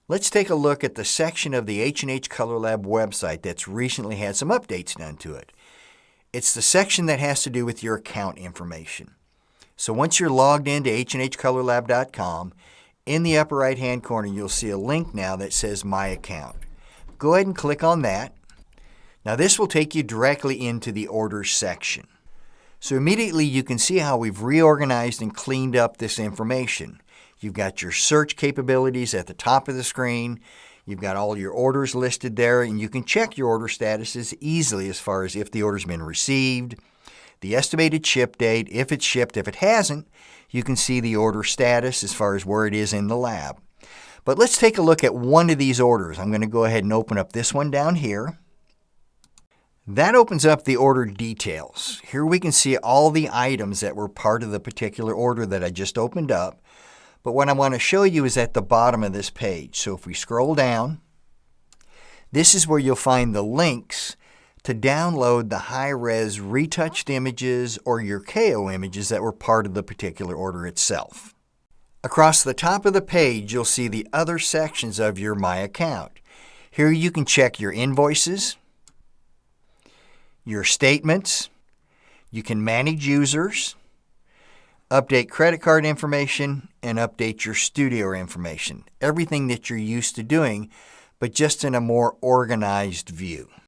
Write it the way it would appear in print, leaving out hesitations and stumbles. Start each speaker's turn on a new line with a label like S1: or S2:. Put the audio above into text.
S1: Let's take a look at the section of the H&H Color Lab website that's recently had some updates done to it. It's the section that has to do with your account information. So once you're logged into hhcolorlab.com, in the upper right-hand corner, you'll see a link now that says My Account. Go ahead and click on that. Now this will take you directly into the Orders section. So immediately you can see how we've reorganized and cleaned up this information. You've got your search capabilities at the top of the screen. You've got all your orders listed there, and you can check your order statuses easily as far as if the order's been received, the estimated ship date, if it's shipped. If it hasn't, you can see the order status as far as where it is in the lab. But let's take a look at one of these orders. I'm going to go ahead and open up this one down here. That opens up the order details. Here we can see all the items that were part of the particular order that I just opened up. But what I want to show you is at the bottom of this page. So if we scroll down, this is where you'll find the links to download the high-res retouched images or your KO images that were part of the particular order itself. Across the top of the page, you'll see the other sections of your My Account. Here you can check your invoices, your statements, you can manage users, update credit card information, and update your studio information. Everything that you're used to doing, but just in a more organized view.